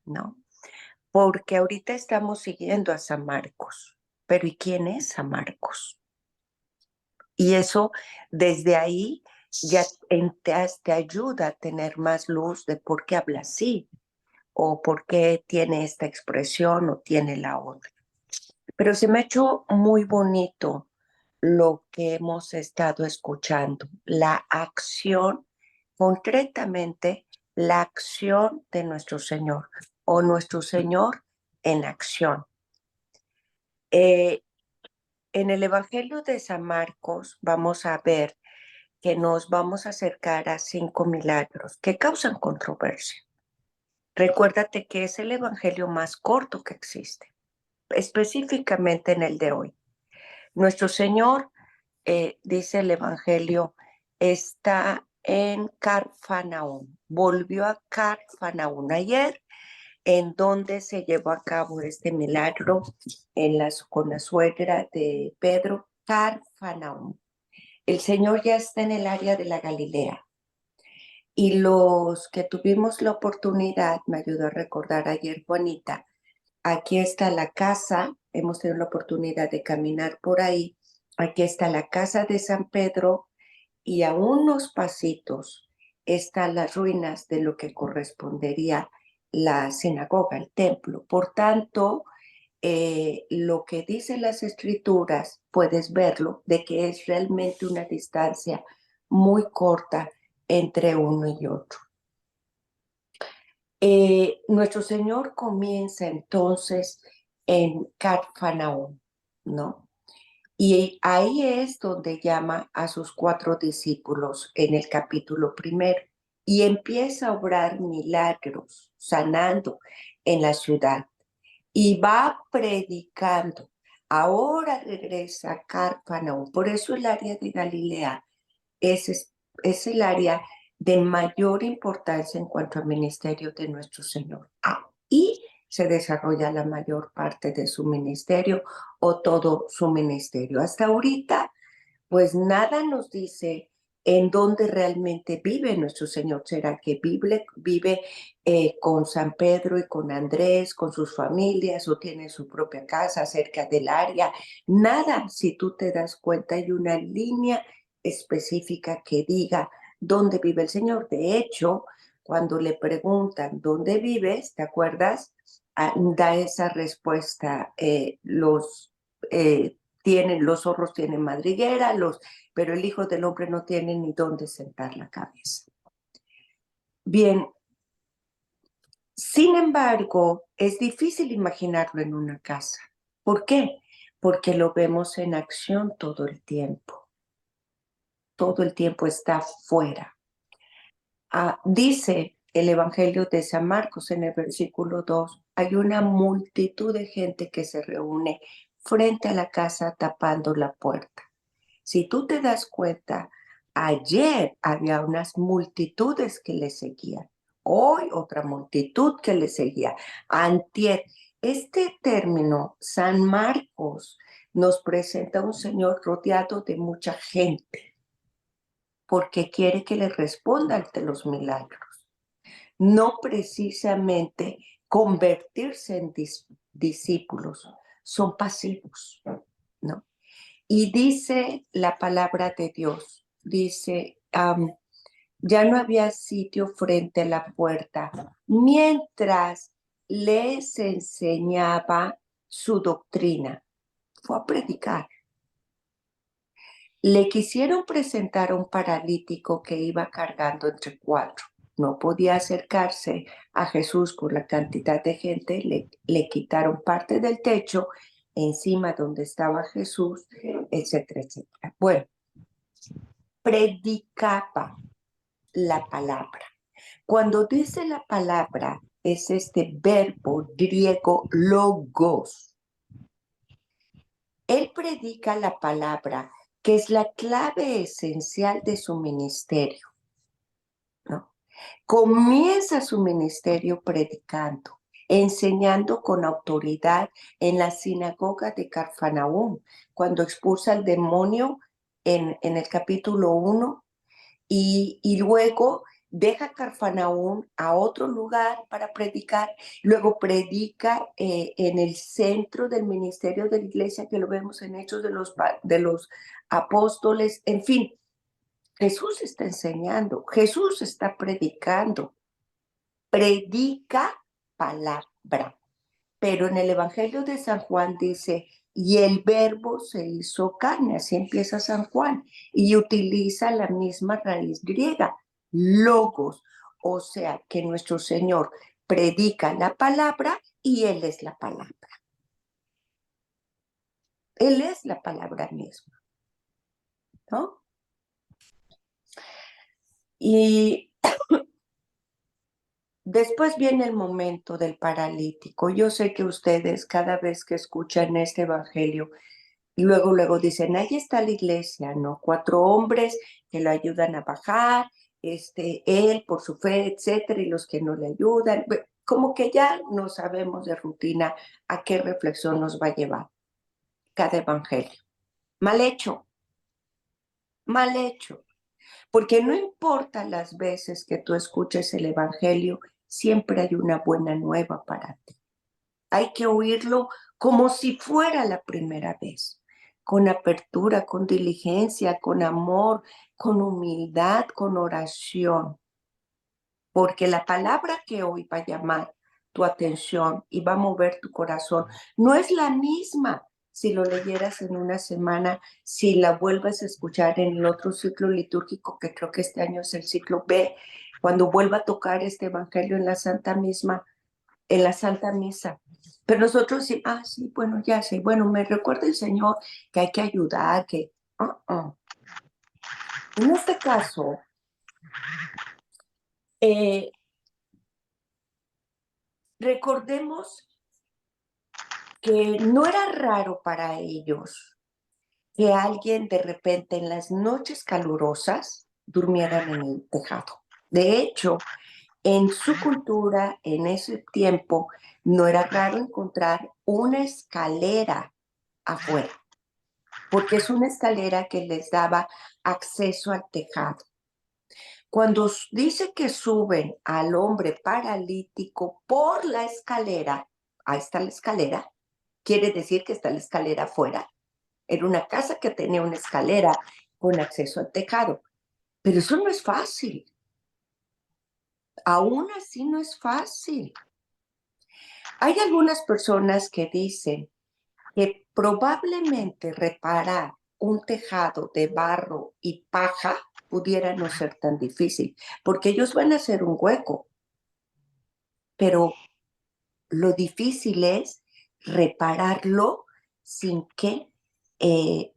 ¿no? Porque ahorita estamos siguiendo a San Marcos, pero ¿y quién es San Marcos? Y eso, desde ahí, ya te ayuda a tener más luz de por qué habla así, o por qué tiene esta expresión o tiene la otra. Pero se me ha hecho muy bonito lo que hemos estado escuchando, la acción, concretamente la acción de nuestro Señor o nuestro Señor en acción. En el Evangelio de San Marcos vamos a ver que nos vamos a acercar a 5 milagros que causan controversia. Recuérdate que es el Evangelio más corto que existe, específicamente en el de hoy. Nuestro Señor, dice el Evangelio, está en Carfanaún. Volvió a Carfanaún ayer, en donde se llevó a cabo este milagro con la suegra de Pedro, Carfanaún. El Señor ya está en el área de la Galilea. Y los que tuvimos la oportunidad, me ayudó a recordar ayer Juanita, aquí está la casa, hemos tenido la oportunidad de caminar por ahí, aquí está la casa de San Pedro y a unos pasitos están las ruinas de lo que correspondería la sinagoga, el templo. Por tanto, lo que dicen las escrituras, puedes verlo, de que es realmente una distancia muy corta entre uno y otro. Nuestro Señor comienza entonces en Cafarnaúm, ¿no? Y ahí es donde llama a sus 4 discípulos en el capítulo 1 y empieza a obrar milagros, sanando en la ciudad y va predicando. Ahora regresa a Cafarnaúm, por eso el área de Galilea es el área de mayor importancia en cuanto al ministerio de nuestro Señor. Y se desarrolla la mayor parte de su ministerio o todo su ministerio. Hasta ahorita, pues nada nos dice en dónde realmente vive nuestro Señor. ¿Será que vive con San Pedro y con Andrés, con sus familias, o tiene su propia casa cerca del área? Nada, si tú te das cuenta, hay una línea específica que diga dónde vive el Señor. De hecho, cuando le preguntan dónde vives, ¿te acuerdas? Da esa respuesta, los zorros tienen madriguera, pero el Hijo del Hombre no tiene ni dónde sentar la cabeza. Bien, sin embargo, es difícil imaginarlo en una casa. ¿Por qué? Porque lo vemos en acción todo el tiempo. Todo el tiempo está fuera. Dice el Evangelio de San Marcos en el versículo 2, hay una multitud de gente que se reúne frente a la casa tapando la puerta. Si tú te das cuenta, ayer había unas multitudes que le seguían, hoy otra multitud que le seguía, antier. Este término, San Marcos, nos presenta a un Señor rodeado de mucha gente, porque quiere que le responda ante los milagros. No precisamente convertirse en discípulos, son pasivos, ¿no? Y dice la palabra de Dios, dice, ya no había sitio frente a la puerta, mientras les enseñaba su doctrina. Fue a predicar. Le quisieron presentar a un paralítico que iba cargando entre 4. No podía acercarse a Jesús por la cantidad de gente, le quitaron parte del techo encima donde estaba Jesús, etcétera, etcétera. Bueno, predicaba la palabra. Cuando dice la palabra, es este verbo griego logos. Él predica la palabra, que es la clave esencial de su ministerio, ¿no? Comienza su ministerio predicando, enseñando con autoridad en la sinagoga de Cafarnaúm, cuando expulsa al demonio en el capítulo 1, y luego deja a Cafarnaúm a otro lugar para predicar, luego predica en el centro del ministerio de la iglesia, que lo vemos en Hechos de los Apóstoles, en fin. Jesús está enseñando, Jesús está predicando, predica palabra. Pero en el Evangelio de San Juan dice, y el verbo se hizo carne, así empieza San Juan, y utiliza la misma raíz griega, logos, o sea que nuestro Señor predica la palabra y Él es la palabra. Él es la palabra misma, ¿no? Y después viene el momento del paralítico. Yo sé que ustedes cada vez que escuchan este evangelio, luego dicen, ahí está la iglesia, ¿no? 4 hombres que lo ayudan a bajar, él por su fe, etcétera, y los que no le ayudan. Como que ya no sabemos de rutina a qué reflexión nos va a llevar cada evangelio. Mal hecho, mal hecho. Porque no importa las veces que tú escuches el Evangelio, siempre hay una buena nueva para ti. Hay que oírlo como si fuera la primera vez, con apertura, con diligencia, con amor, con humildad, con oración. Porque la palabra que hoy va a llamar tu atención y va a mover tu corazón no es la misma si lo leyeras en una semana, si la vuelves a escuchar en el otro ciclo litúrgico, que creo que este año es el ciclo B, cuando vuelva a tocar este evangelio en la Santa Misa. Pero nosotros sí, sí, bueno, ya sé, bueno, me recuerda el Señor que hay que ayudar, que... En este caso, recordemos que no era raro para ellos que alguien de repente en las noches calurosas durmieran en el tejado. De hecho, en su cultura, en ese tiempo, no era raro encontrar una escalera afuera, porque es una escalera que les daba acceso al tejado. Cuando dice que suben al hombre paralítico por la escalera, ahí está la escalera, quiere decir que está la escalera afuera. Era una casa que tenía una escalera con acceso al tejado. Pero eso no es fácil. Aún así no es fácil. Hay algunas personas que dicen que probablemente reparar un tejado de barro y paja pudiera no ser tan difícil, porque ellos van a hacer un hueco, pero lo difícil es repararlo sin que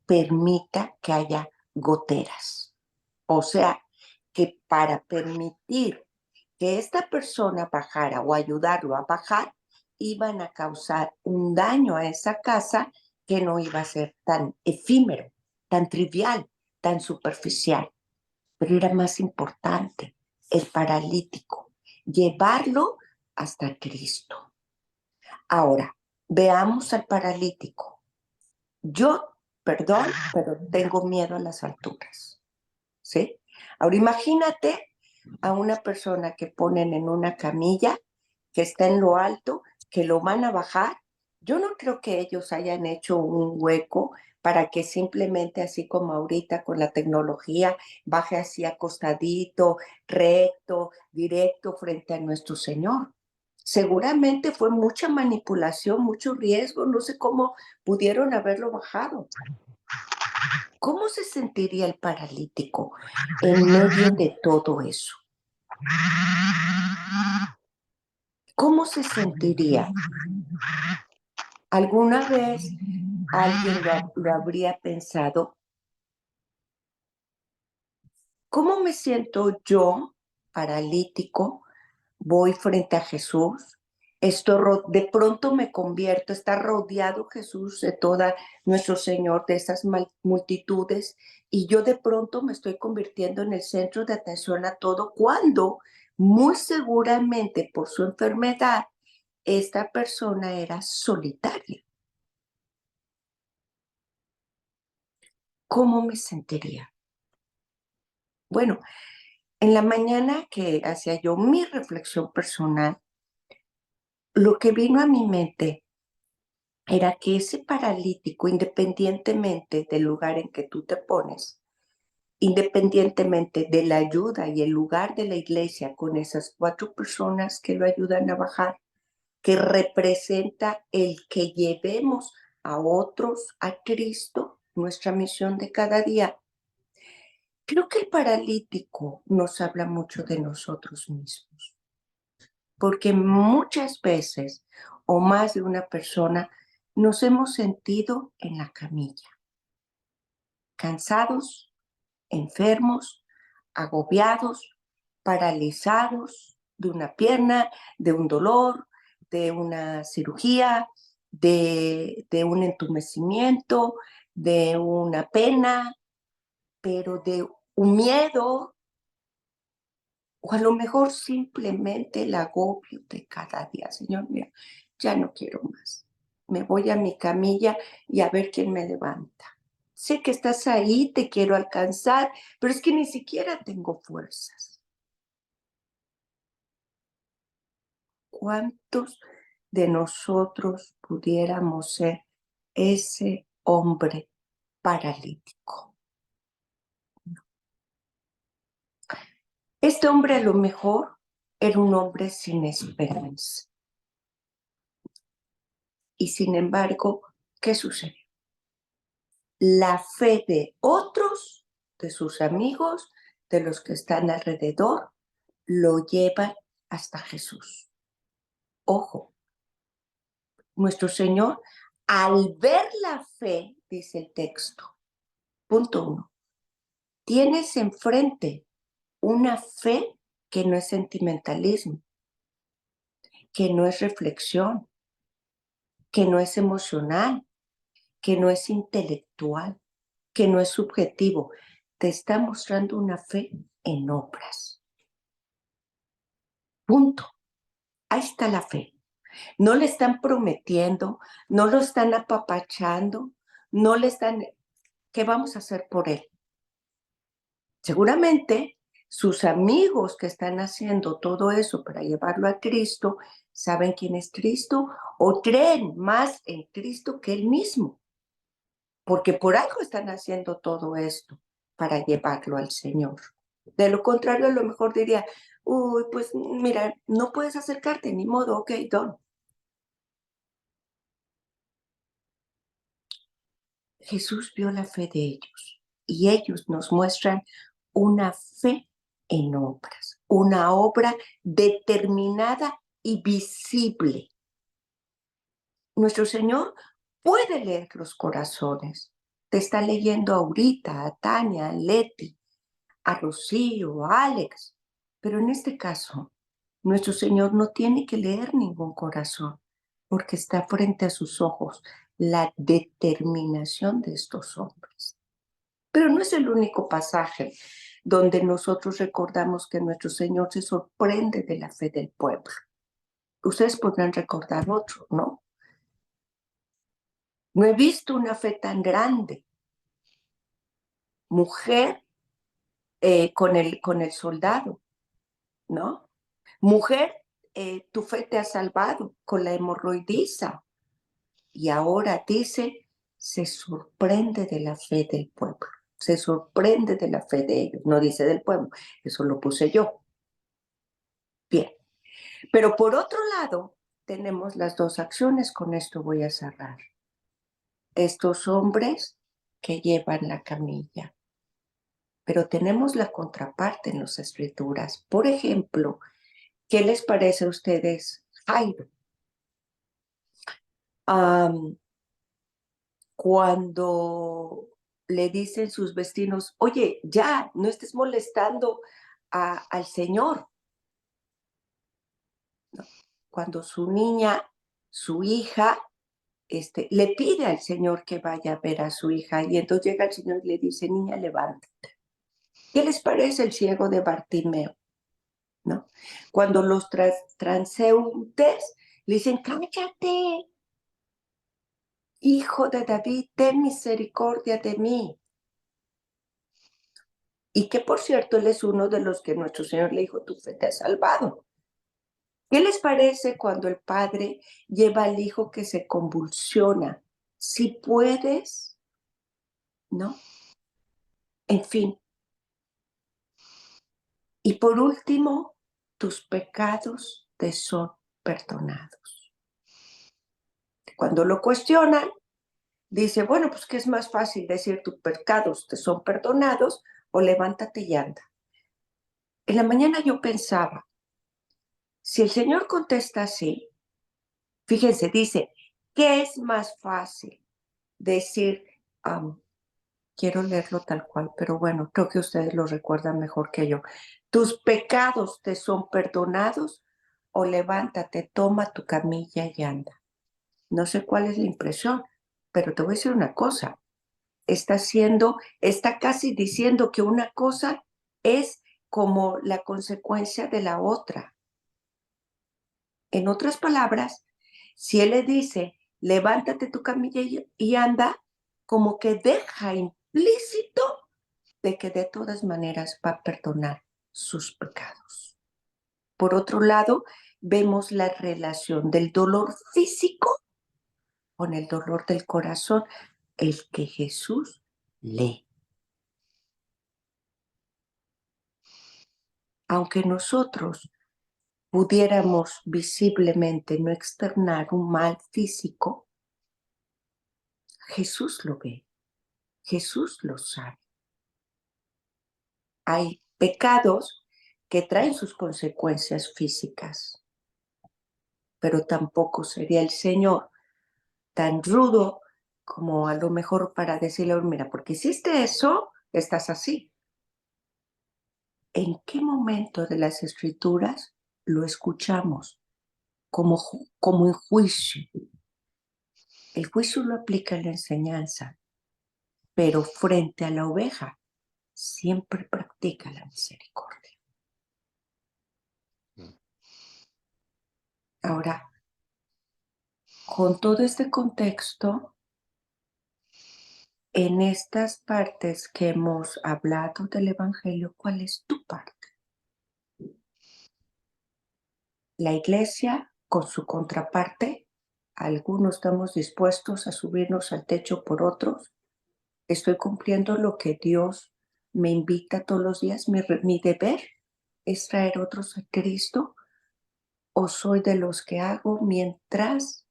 permita que haya goteras. O sea, que para permitir que esta persona bajara o ayudarlo a bajar, iban a causar un daño a esa casa que no iba a ser tan efímero, tan trivial, tan superficial. Pero era más importante el paralítico, llevarlo hasta Cristo. Ahora, veamos al paralítico. Yo, perdón, pero tengo miedo a las alturas, ¿sí? Ahora imagínate a una persona que ponen en una camilla, que está en lo alto, que lo van a bajar. Yo no creo que ellos hayan hecho un hueco para que simplemente así como ahorita con la tecnología baje así acostadito, recto, directo frente a nuestro Señor. Seguramente fue mucha manipulación, mucho riesgo, no sé cómo pudieron haberlo bajado. ¿Cómo se sentiría el paralítico en medio de todo eso? ¿Cómo se sentiría? ¿Alguna vez alguien lo habría pensado? ¿Cómo me siento yo, paralítico? Voy frente a Jesús. De pronto me convierto, está rodeado Jesús de toda nuestro Señor, de esas multitudes, y yo de pronto me estoy convirtiendo en el centro de atención a todo, cuando muy seguramente por su enfermedad, esta persona era solitaria. ¿Cómo me sentiría? Bueno, En la mañana que hacía yo mi reflexión personal, lo que vino a mi mente era que ese paralítico, independientemente del lugar en que tú te pones, independientemente de la ayuda y el lugar de la iglesia con esas 4 personas que lo ayudan a bajar, que representa el que llevemos a otros a Cristo, nuestra misión de cada día. Creo que el paralítico nos habla mucho de nosotros mismos, porque muchas veces, o más de una persona, nos hemos sentido en la camilla, cansados, enfermos, agobiados, paralizados de una pierna, de un dolor, de una cirugía, de un entumecimiento, de una pena, pero de un miedo, o a lo mejor simplemente el agobio de cada día. Señor, mira, ya no quiero más. Me voy a mi camilla y a ver quién me levanta. Sé que estás ahí, te quiero alcanzar, pero es que ni siquiera tengo fuerzas. ¿Cuántos de nosotros pudiéramos ser ese hombre paralítico? Este hombre a lo mejor era un hombre sin esperanza. Y sin embargo, ¿qué sucedió? La fe de otros, de sus amigos, de los que están alrededor, lo llevan hasta Jesús. Ojo, nuestro Señor, al ver la fe, dice el texto, punto 1, tienes enfrente una fe que no es sentimentalismo, que no es reflexión, que no es emocional, que no es intelectual, que no es subjetivo. Te está mostrando una fe en obras. Punto. Ahí está la fe. No le están prometiendo, no lo están apapachando, no le están... ¿Qué vamos a hacer por él? Seguramente sus amigos que están haciendo todo eso para llevarlo a Cristo, saben quién es Cristo o creen más en Cristo que él mismo, porque por algo están haciendo todo esto para llevarlo al Señor. De lo contrario, a lo mejor diría, uy, pues mira, no puedes acercarte, ni modo, ok, don. Jesús vio la fe de ellos y ellos nos muestran una fe en obras, una obra determinada y visible. Nuestro Señor puede leer los corazones. Te está leyendo ahorita a Tania, a Leti, a Rocío, a Alex. Pero en este caso, nuestro Señor no tiene que leer ningún corazón, porque está frente a sus ojos la determinación de estos hombres. Pero no es el único pasaje donde nosotros recordamos que nuestro Señor se sorprende de la fe del pueblo. Ustedes podrán recordar otro, ¿no? No he visto una fe tan grande. Mujer con el soldado, ¿no? Mujer, tu fe te ha salvado con la hemorroidiza. Y ahora dice, se sorprende de la fe del pueblo. Se sorprende de la fe de ellos. No dice del pueblo. Eso lo puse yo. Bien. Pero por otro lado, tenemos las dos acciones. Con esto voy a cerrar. Estos hombres que llevan la camilla. Pero tenemos la contraparte en las escrituras. Por ejemplo, ¿qué les parece a ustedes Jairo? Cuando le dicen sus vecinos, oye, ya, no estés molestando al Señor. ¿No? Cuando su niña, su hija, le pide al Señor que vaya a ver a su hija y entonces llega el Señor y le dice, niña, levántate. ¿Qué les parece el ciego de Bartimeo? ¿No? Cuando los transeúntes le dicen, cállate, hijo de David, ten misericordia de mí. Y que, por cierto, él es uno de los que nuestro Señor le dijo, tu fe te ha salvado. ¿Qué les parece cuando el padre lleva al hijo que se convulsiona? Si puedes, ¿no? En fin. Y por último, tus pecados te son perdonados. Cuando lo cuestionan, dice, bueno, pues ¿qué es más fácil decir tus pecados te son perdonados o levántate y anda? En la mañana yo pensaba, si el Señor contesta así, fíjense, dice, ¿qué es más fácil decir, quiero leerlo tal cual, pero bueno, creo que ustedes lo recuerdan mejor que yo. ¿Tus pecados te son perdonados o levántate, toma tu camilla y anda? No sé cuál es la impresión, pero te voy a decir una cosa. Está casi diciendo que una cosa es como la consecuencia de la otra. En otras palabras, si él le dice, levántate tu camilla y anda, como que deja implícito de que de todas maneras va a perdonar sus pecados. Por otro lado, vemos la relación del dolor físico con el dolor del corazón, el que Jesús lee. Aunque nosotros pudiéramos visiblemente no externar un mal físico, Jesús lo ve, Jesús lo sabe. Hay pecados que traen sus consecuencias físicas, pero tampoco sería el Señor tan rudo como a lo mejor para decirle, mira, porque hiciste eso, estás así. ¿En qué momento de las escrituras lo escuchamos como en juicio? El juicio lo aplica en la enseñanza, pero frente a la oveja siempre practica la misericordia. Ahora, con todo este contexto, en estas partes que hemos hablado del Evangelio, ¿cuál es tu parte? La iglesia, con su contraparte, algunos estamos dispuestos a subirnos al techo por otros. Estoy cumpliendo lo que Dios me invita todos los días. Mi deber es traer otros a Cristo, o soy de los que hago mientras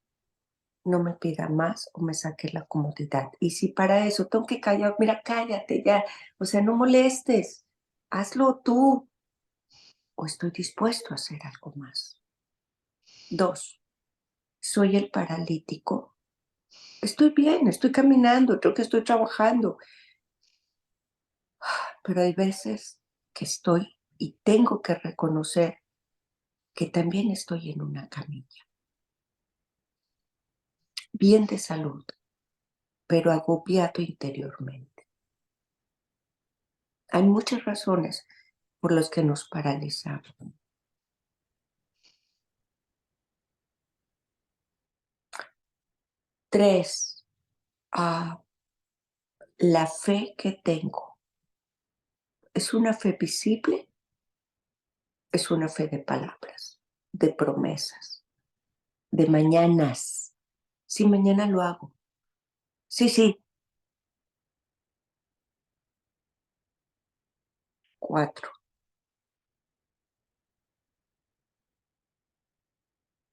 no me pida más o me saque la comodidad. Y si para eso tengo que callar, mira, cállate ya, o sea, no molestes, hazlo tú, o estoy dispuesto a hacer algo más. 2, soy el paralítico. Estoy bien, estoy caminando, creo que estoy trabajando, pero hay veces que estoy y tengo que reconocer que también estoy en una camilla, bien de salud, pero agobiado interiormente. Hay muchas razones por las que nos paralizamos. 3, la fe que tengo, ¿es una fe visible? Es una fe de palabras, de promesas, de mañanas. Sí, mañana lo hago. Sí, sí. 4,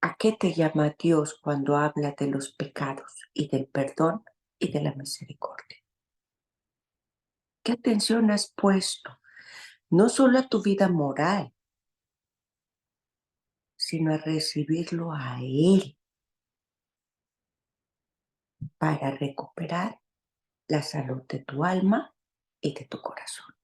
¿a qué te llama Dios cuando habla de los pecados y del perdón y de la misericordia? ¿Qué atención has puesto no solo a tu vida moral, sino a recibirlo a Él para recuperar la salud de tu alma y de tu corazón?